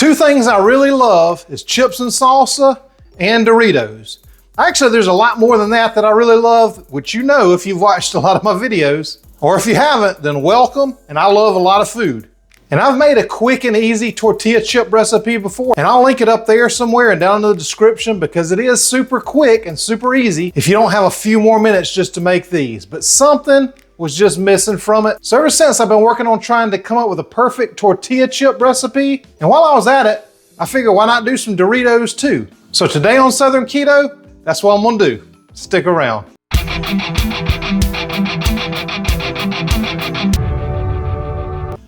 two things I really love is chips and salsa and Doritos. Actually, there's a lot more than that I really love, which you know if you've watched a lot of my videos. Or if you haven't, then welcome, and I love a lot of food. And I've made a quick and easy tortilla chip recipe before, and I'll link it up there somewhere and down in the description because it is super quick and super easy if you don't have a few more minutes just to make these. But something was just missing from it. So ever since, I've been working on trying to come up with a perfect tortilla chip recipe. And while I was at it, I figured why not do some Doritos too? So today on Southern Keto, that's what I'm gonna do. Stick around.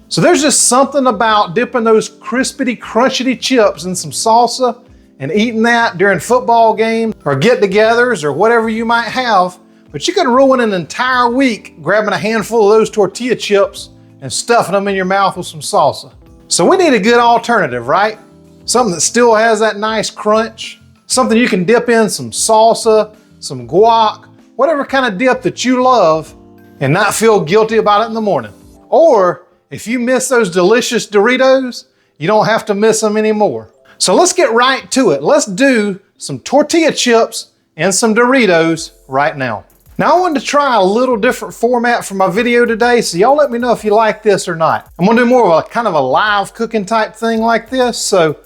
So there's just something about dipping those crispity, crunchity chips in some salsa and eating that during football games or get-togethers or whatever you might have. But you could ruin an entire week grabbing a handful of those tortilla chips and stuffing them in your mouth with some salsa. So we need a good alternative, right? Something that still has that nice crunch, something you can dip in some salsa, some guac, whatever kind of dip that you love and not feel guilty about it in the morning. Or if you miss those delicious Doritos, you don't have to miss them anymore. So let's get right to it. Let's do some tortilla chips and some Doritos right now. Now I wanted to try a little different format for my video today, so y'all let me know if you like this or not. I'm gonna do more of a kind of a live cooking type thing like this, so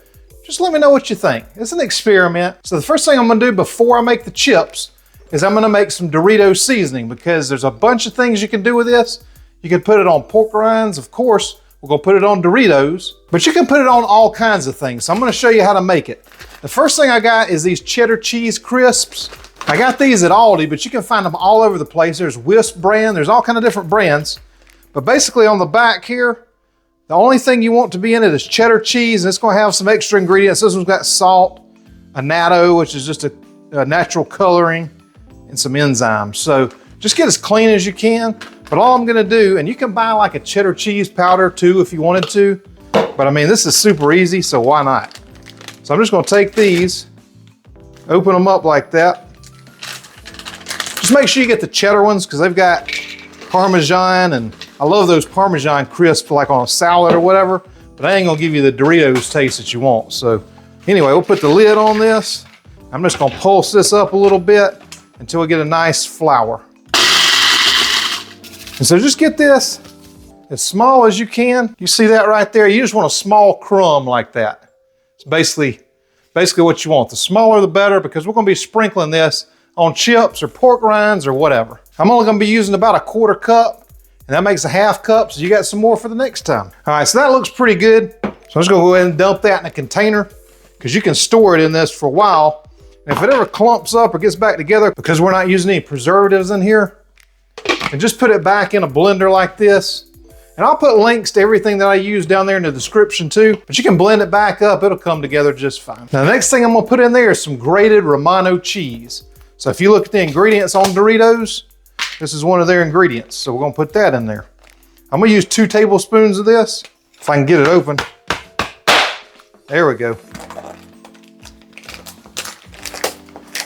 just let me know what you think. It's an experiment. So the first thing I'm gonna do before I make the chips is I'm gonna make some Dorito seasoning because there's a bunch of things you can do with this. You can put it on pork rinds, of course. We're gonna put it on Doritos, but you can put it on all kinds of things. So I'm gonna show you how to make it. The first thing I got is these cheddar cheese crisps. I got these at Aldi, but you can find them all over the place. There's Wisp brand, there's all kind of different brands. But basically on the back here, the only thing you want to be in it is cheddar cheese, and it's gonna have some extra ingredients. This one's got salt, annatto, which is just a natural coloring, and some enzymes. So just get as clean as you can. But all I'm gonna do, and you can buy like a cheddar cheese powder too if you wanted to, but I mean, this is super easy, so why not? So I'm just gonna take these, open them up like that. Just make sure you get the cheddar ones because they've got Parmesan, and I love those Parmesan crisps like on a salad or whatever, but I ain't gonna give you the Doritos taste that you want. So anyway, we'll put the lid on this. I'm just gonna pulse this up a little bit until we get a nice flour. And so just get this as small as you can. You see that right there? You just want a small crumb like that. It's basically what you want. The smaller the better because we're gonna be sprinkling this on chips or pork rinds or whatever. I'm only gonna be using about a 1/4 cup, and that makes a 1/2 cup, so you got some more for the next time. All right, so that looks pretty good. So I'm just gonna go ahead and dump that in a container because you can store it in this for a while. And if it ever clumps up or gets back together, because we're not using any preservatives in here, and just put it back in a blender like this. And I'll put links to everything that I use down there in the description too, but you can blend it back up, it'll come together just fine. Now the next thing I'm gonna put in there is some grated Romano cheese. So if you look at the ingredients on Doritos, this is one of their ingredients. So we're gonna put that in there. I'm gonna use 2 tablespoons of this, if I can get it open. There we go.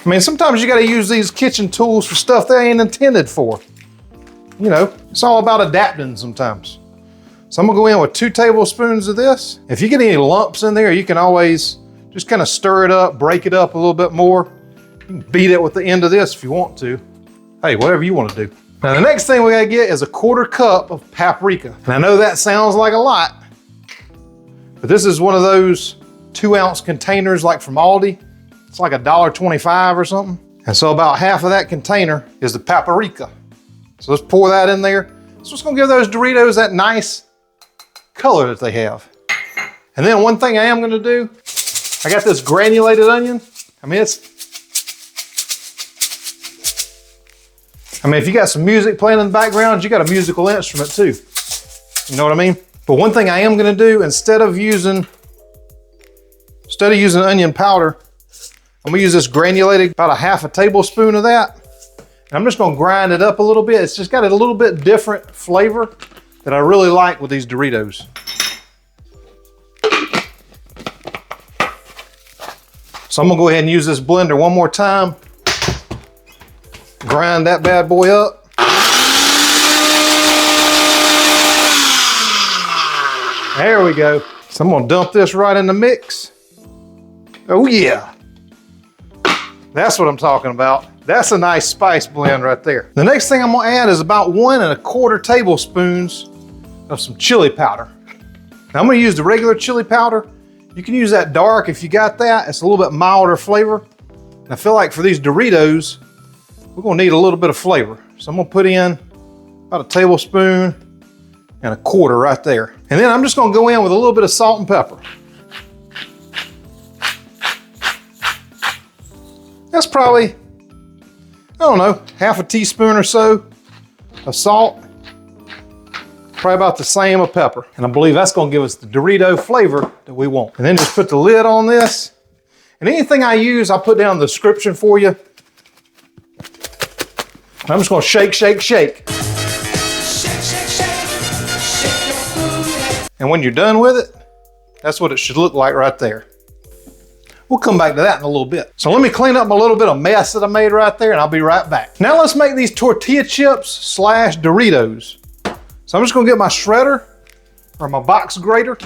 I mean, sometimes you gotta use these kitchen tools for stuff they ain't intended for. You know, it's all about adapting sometimes. So I'm gonna go in with 2 tablespoons of this. If you get any lumps in there, you can always just kind of stir it up, break it up a little bit more. You can beat it with the end of this if you want to. Hey, whatever you want to do. Now the next thing we gotta get is a 1/4 cup of paprika. And I know that sounds like a lot, but this is one of those 2-ounce containers like from Aldi. It's like $1.25 or something. And so about half of that container is the paprika. So let's pour that in there. So it's gonna give those Doritos that nice color that they have. And then one thing I am gonna do, I got this granulated onion. I mean, if you got some music playing in the background, you got a musical instrument too. You know what I mean? But one thing I am gonna do, instead of using onion powder, I'm gonna use this granulated, about a 1/2 tablespoon of that. And I'm just gonna grind it up a little bit. It's just got a little bit different flavor that I really like with these Doritos. So I'm gonna go ahead and use this blender one more time. Grind that bad boy up. There we go. So I'm gonna dump this right in the mix. Oh yeah. That's what I'm talking about. That's a nice spice blend right there. The next thing I'm gonna add is about 1 1/4 tablespoons of some chili powder. Now I'm gonna use the regular chili powder. You can use that dark if you got that. It's a little bit milder flavor. And I feel like for these Doritos, we're gonna need a little bit of flavor. So I'm gonna put in about a tablespoon and 1/4 right there. And then I'm just gonna go in with a little bit of salt and pepper. That's probably, I don't know, 1/2 teaspoon or so of salt. Probably about the same of pepper. And I believe that's gonna give us the Dorito flavor that we want. And then just put the lid on this. And anything I use, I'll put down in the description for you. I'm just gonna shake, shake, shake. And when you're done with it, that's what it should look like right there. We'll come back to that in a little bit. So let me clean up my little bit of mess that I made right there and I'll be right back. Now let's make these tortilla chips / Doritos. So I'm just gonna get my shredder or my box grater.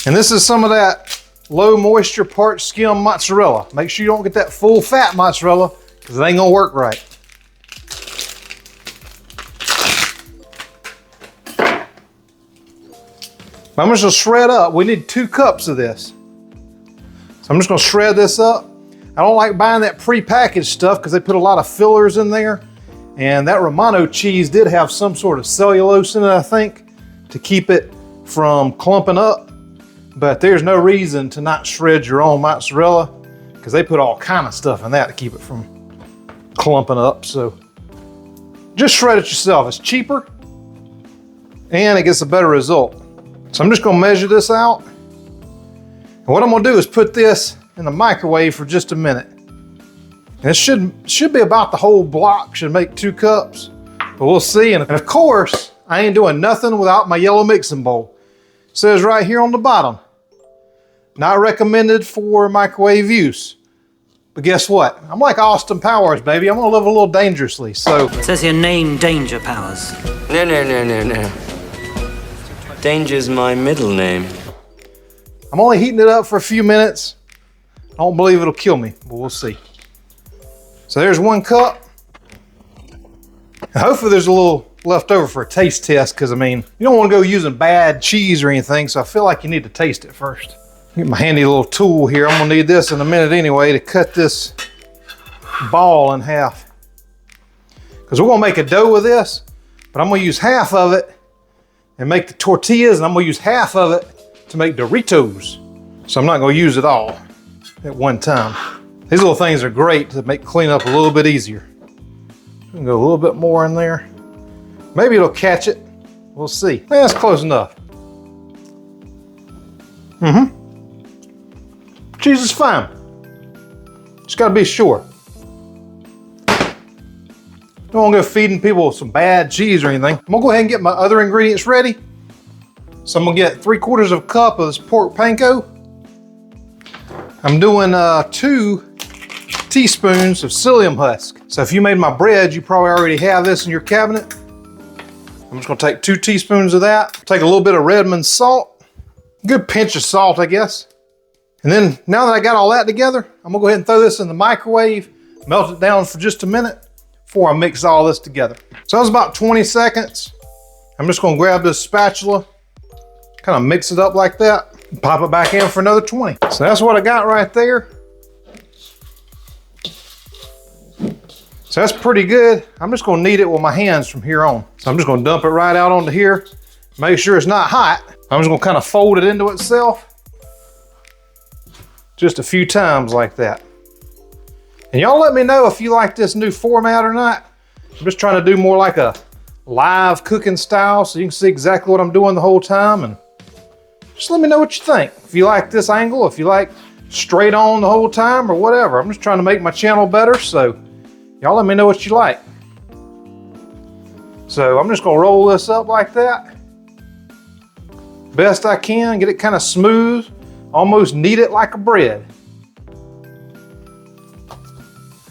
And this is some of that low moisture part skim mozzarella. Make sure you don't get that full fat mozzarella because it ain't gonna work right. I'm just gonna shred up. We need 2 cups of this. So I'm just gonna shred this up. I don't like buying that pre-packaged stuff because they put a lot of fillers in there. And that Romano cheese did have some sort of cellulose in it, I think, to keep it from clumping up. But there's no reason to not shred your own mozzarella because they put all kind of stuff in that to keep it from clumping up. So just shred it yourself. It's cheaper and it gets a better result. So I'm just gonna measure this out. And what I'm gonna do is put this in the microwave for just a minute. And it should be about the whole block, should make 2 cups, but we'll see. And of course, I ain't doing nothing without my yellow mixing bowl. It says right here on the bottom, not recommended for microwave use. But guess what? I'm like Austin Powers, baby. I'm gonna live a little dangerously, so. It says here, name Danger Powers. No. Danger's my middle name. I'm only heating it up for a few minutes. I don't believe it'll kill me, but we'll see. So there's 1 cup. And hopefully there's a little left over for a taste test because, I mean, you don't want to go using bad cheese or anything, so I feel like you need to taste it first. Get my handy little tool here. I'm gonna need this in a minute anyway to cut this ball in half. Because we're gonna make a dough with this, but I'm gonna use half of it and make the tortillas, and I'm gonna use half of it to make Doritos. So I'm not gonna use it all at one time. These little things are great to make cleanup a little bit easier. I'm gonna go a little bit more in there. Maybe it'll catch it. We'll see. That's close enough. Cheese is fine. Just gotta be sure. Don't wanna go feeding people some bad cheese or anything. I'm gonna go ahead and get my other ingredients ready. So I'm gonna get 3/4 cup of this pork panko. I'm doing 2 teaspoons of psyllium husk. So if you made my bread, you probably already have this in your cabinet. I'm just gonna take 2 teaspoons of that. Take a little bit of Redmond salt. A good pinch of salt, I guess. And then now that I got all that together, I'm gonna go ahead and throw this in the microwave, melt it down for just a minute before I mix all this together. So that was about 20 seconds. I'm just gonna grab this spatula, kind of mix it up like that, and pop it back in for another 20. So that's what I got right there. So that's pretty good. I'm just gonna knead it with my hands from here on. So I'm just gonna dump it right out onto here. Make sure it's not hot. I'm just gonna kind of fold it into itself. Just a few times like that. And y'all let me know if you like this new format or not. I'm just trying to do more like a live cooking style so you can see exactly what I'm doing the whole time, and just let me know what you think. If you like this angle, if you like straight on the whole time or whatever. I'm just trying to make my channel better, so y'all let me know what you like. So I'm just gonna roll this up like that. Best I can, get it kind of smooth, almost knead it like a bread.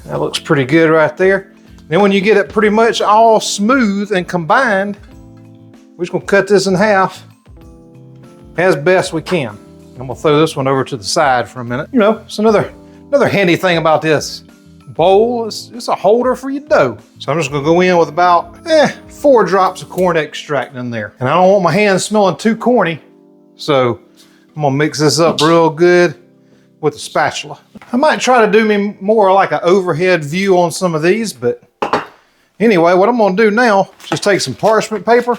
That looks pretty good right there. Then when you get it pretty much all smooth and combined, we're just gonna cut this in half as best we can. I'm gonna throw this one over to the side for a minute. You know, it's another handy thing about this bowl. It's a holder for your dough. So I'm just gonna go in with about 4 drops of corn extract in there. And I don't want my hands smelling too corny, so I'm gonna mix this up real good with a spatula. I might try to do me more like an overhead view on some of these, but anyway, what I'm gonna do now is just take some parchment paper,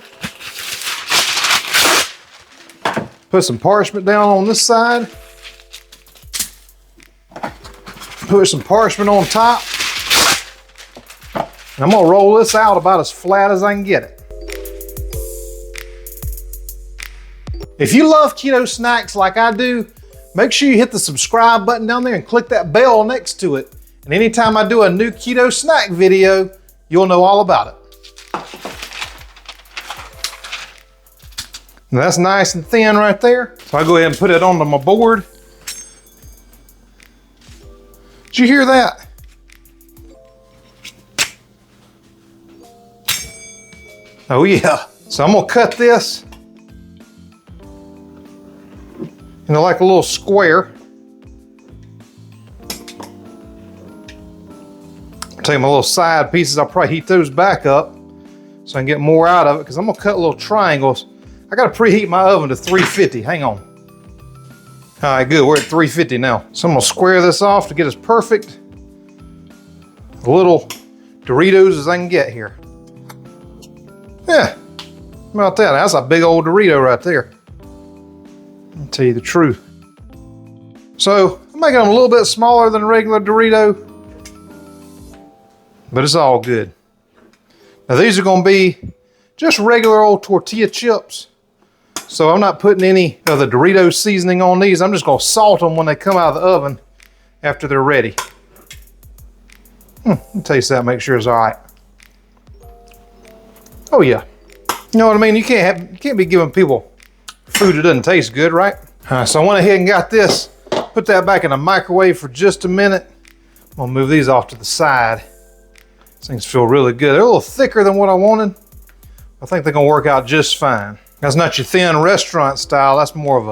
put some parchment down on this side, put some parchment on top, and I'm gonna roll this out about as flat as I can get it. If you love keto snacks like I do, make sure you hit the subscribe button down there and click that bell next to it. And anytime I do a new keto snack video, you'll know all about it. Now that's nice and thin right there. So I'll go ahead and put it onto my board. Did you hear that? Oh yeah. So I'm gonna cut this into like a little square. Take my little side pieces, I'll probably heat those back up so I can get more out of it, because I'm gonna cut little triangles. I gotta preheat my oven to 350, hang on. All right, good, we're at 350 now. So I'm gonna square this off to get as perfect little Doritos as I can get here. Yeah, how about that? That's a big old Dorito right there. I'll tell you the truth. So I'm making them a little bit smaller than a regular Dorito, but it's all good. Now these are gonna be just regular old tortilla chips. So I'm not putting any of the Doritos seasoning on these. I'm just gonna salt them when they come out of the oven after they're ready. Let me taste that, make sure it's all right. Oh yeah. You know what I mean? You can't be giving people food that doesn't taste good, right? All right, so I went ahead and got this, put that back in the microwave for just a minute. I'm gonna move these off to the side. These things feel really good. They're a little thicker than what I wanted. I think they're gonna work out just fine. That's not your thin restaurant style. That's more of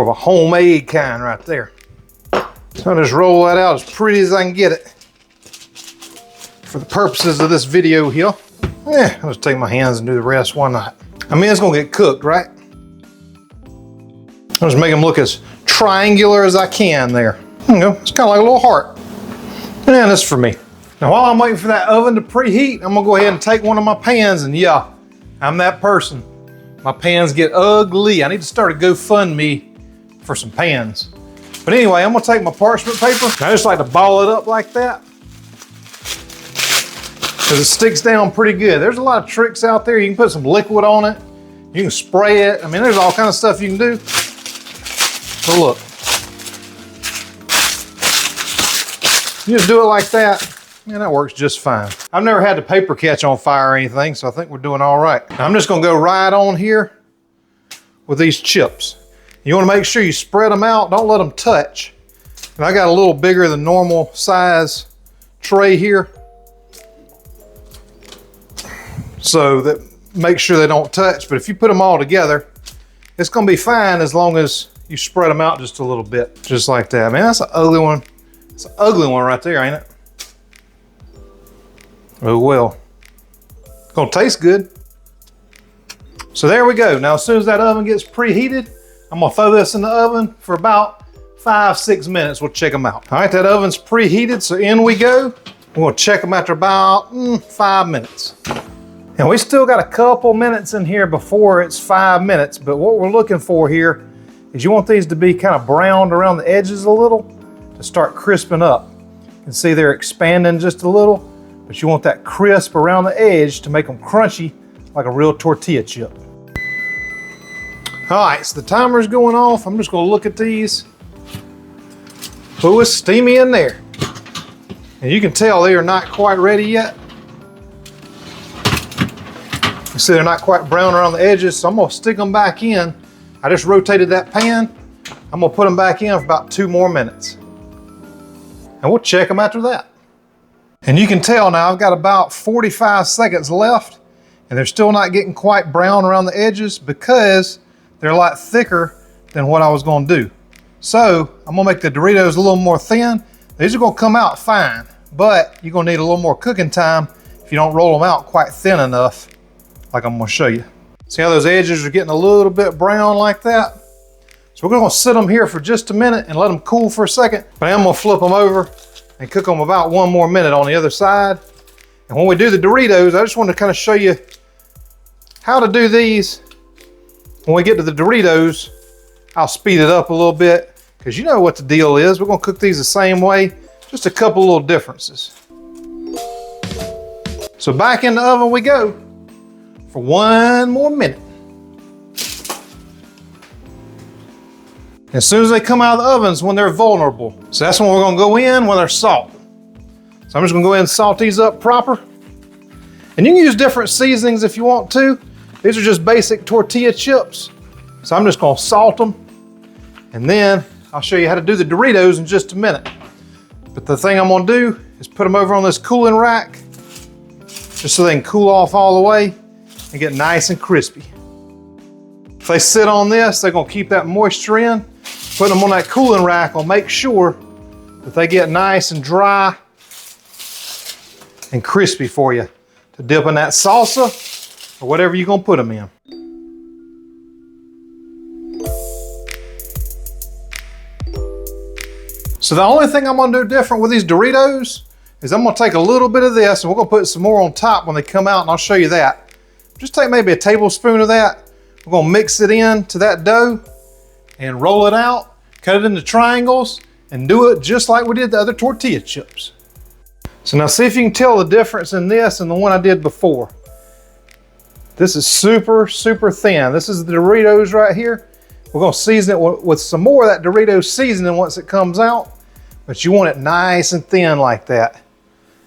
a homemade kind right there. So I'll just roll that out as pretty as I can get it for the purposes of this video here. Yeah, I'll just take my hands and do the rest. Why not? I mean, it's gonna get cooked, right? I'll just make them look as triangular as I can there. You know, it's kind of like a little heart. And that's for me. Now while I'm waiting for that oven to preheat, I'm gonna go ahead and take one of my pans, and yeah, I'm that person. My pans get ugly. I need to start a GoFundMe for some pans. But anyway, I'm gonna take my parchment paper. I just like to ball it up like that, because it sticks down pretty good. There's a lot of tricks out there. You can put some liquid on it. You can spray it. I mean, there's all kinds of stuff you can do. But look, you just do it like that, and that works just fine. I've never had the paper catch on fire or anything, so I think we're doing all right. Now, I'm just gonna go right on here with these chips. You wanna make sure you spread them out, don't let them touch. And I got a little bigger than normal size tray here, so that make sure they don't touch. But if you put them all together, it's gonna be fine as long as you spread them out just a little bit, just like that. Man, that's an ugly one. It's an ugly one right there, ain't it? Oh well. It's gonna taste good. So there we go. Now as soon as that oven gets preheated, I'm gonna throw this in the oven for about 5-6 minutes. We'll check them out. All right, that oven's preheated, so in we go. We're gonna check them after about 5 minutes. And we still got a couple minutes in here before it's 5 minutes, but what we're looking for here is you want these to be kind of browned around the edges a little to start crisping up. You can see they're expanding just a little, but you want that crisp around the edge to make them crunchy like a real tortilla chip. All right, so the timer's going off. I'm just gonna look at these. Oh, it's steamy in there. And you can tell they are not quite ready yet. You see they're not quite brown around the edges, so I'm gonna stick them back in. I just rotated that pan. I'm gonna put them back in for about 2 more minutes. And we'll check them after that. And you can tell now I've got about 45 seconds left, and they're still not getting quite brown around the edges because they're a lot thicker than what I was gonna do. So I'm gonna make the Doritos a little more thin. These are gonna come out fine, but you're gonna need a little more cooking time if you don't roll them out quite thin enough, like I'm gonna show you. See how those edges are getting a little bit brown like that? So we're gonna sit them here for just a minute and let them cool for a second, but I am gonna flip them over and cook them about 1 more minute on the other side. And when we do the Doritos, I just want to kind of show you how to do these. When we get to the Doritos, I'll speed it up a little bit because you know what the deal is. We're gonna cook these the same way, just a couple little differences. So back in the oven we go for 1 more minute. As soon as they come out of the ovens, when they're vulnerable. So that's when we're gonna go in when they're salt. So I'm just gonna go ahead and salt these up proper. And you can use different seasonings if you want to. These are just basic tortilla chips. So I'm just gonna salt them. And then I'll show you how to do the Doritos in just a minute. But the thing I'm gonna do is put them over on this cooling rack, just so they can cool off all the way and get nice and crispy. If they sit on this, they're gonna keep that moisture in. Putting them on that cooling rack will make sure that they get nice and dry and crispy for you to dip in that salsa or whatever you're gonna put them in. So the only thing I'm gonna do different with these Doritos is I'm gonna take a little bit of this and we're gonna put some more on top when they come out, and I'll show you that. Just take maybe a tablespoon of that. We're gonna mix it in to that dough and roll it out, cut it into triangles, and do it just like we did the other tortilla chips. So now see if you can tell the difference in this and the one I did before. This is super, super thin. This is the Doritos right here. We're gonna season it with some more of that Doritos seasoning once it comes out, but you want it nice and thin like that.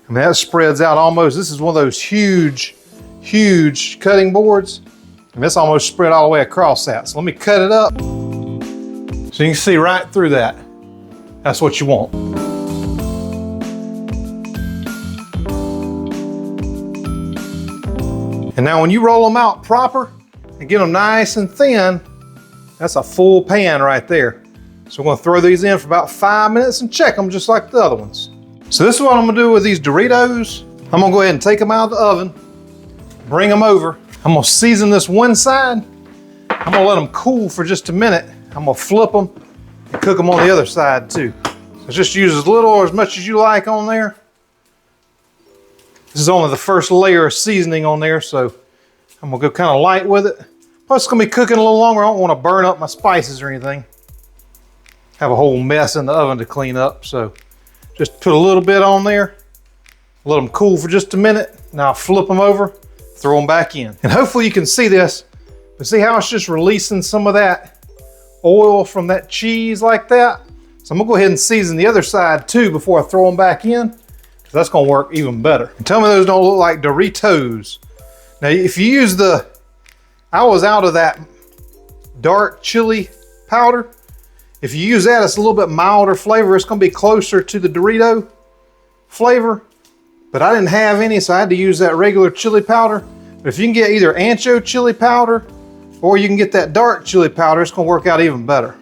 I mean, that spreads out almost, this is one of those huge, huge cutting boards, and it's almost spread all the way across that. So let me cut it up so you can see right through that. That's what you want. And now when you roll them out proper and get them nice and thin, that's a full pan right there. So we're gonna throw these in for about 5 minutes and check them just like the other ones. So this is what I'm gonna do with these Doritos. I'm gonna go ahead and take them out of the oven, bring them over. I'm gonna season this one side. I'm gonna let them cool for just a minute. I'm gonna flip them and cook them on the other side too. So just use as little or as much as you like on there. This is only the first layer of seasoning on there, so I'm gonna go kind of light with it. Plus it's gonna be cooking a little longer. I don't wanna burn up my spices or anything. Have a whole mess in the oven to clean up, so just put a little bit on there, let them cool for just a minute. Now flip them over, throw them back in. And hopefully you can see this, but see how it's just releasing some of that oil from that cheese like that? So I'm gonna go ahead and season the other side too before I throw them back in, because that's gonna work even better. And tell me those don't look like Doritos. Now if you use I was out of that dark chili powder. If you use that, it's a little bit milder flavor. It's gonna be closer to the Dorito flavor, but I didn't have any, so I had to use that regular chili powder. But if you can get either ancho chili powder or you can get that dark chili powder, it's gonna work out even better.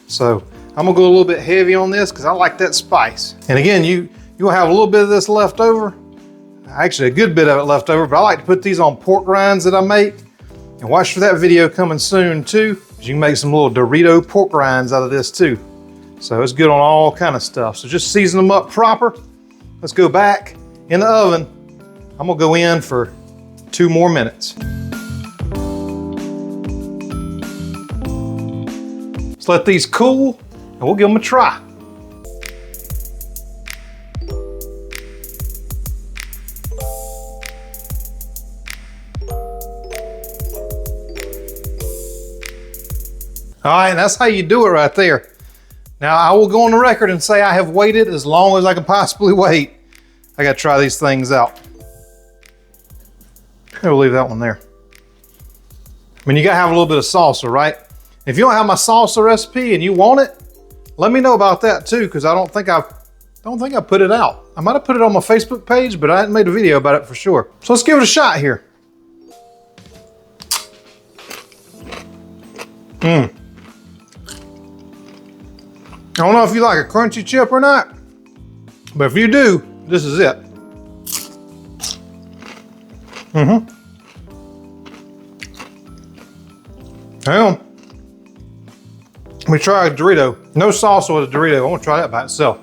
So I'm gonna go a little bit heavy on this because I like that spice. And again, you'll have a little bit of this left over. Actually, a good bit of it left over, but I like to put these on pork rinds that I make. And watch for that video coming soon too. You can make some little Dorito pork rinds out of this too. So it's good on all kind of stuff. So just season them up proper. Let's go back in the oven. I'm gonna go in for 2 more minutes. Let's let these cool and we'll give them a try. All right, and that's how you do it right there. Now, I will go on the record and say I have waited as long as I can possibly wait. I gotta try these things out. I'll leave that one there. I mean, you gotta have a little bit of salsa, right? If you don't have my salsa recipe and you want it, let me know about that too, because I don't think I put it out. I might have put it on my Facebook page, but I hadn't made a video about it for sure. So let's give it a shot here. I don't know if you like a crunchy chip or not, but if you do, this is it. Hang on. Let me try a Dorito. No salsa with a Dorito. I want to try that by itself.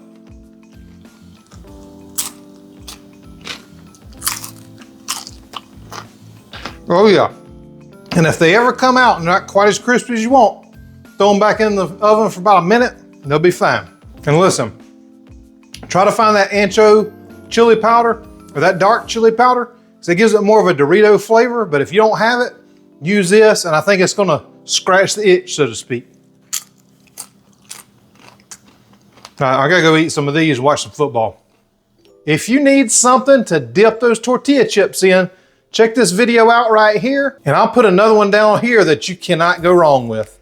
Oh yeah. And if they ever come out and not quite as crispy as you want, throw them back in the oven for about a minute and they'll be fine. And listen, try to find that ancho chili powder or that dark chili powder because it gives it more of a Dorito flavor. But if you don't have it, use this and I think it's gonna scratch the itch, so to speak. All right, I gotta go eat some of these and watch some football. If you need something to dip those tortilla chips in, check this video out right here, and I'll put another one down here that you cannot go wrong with.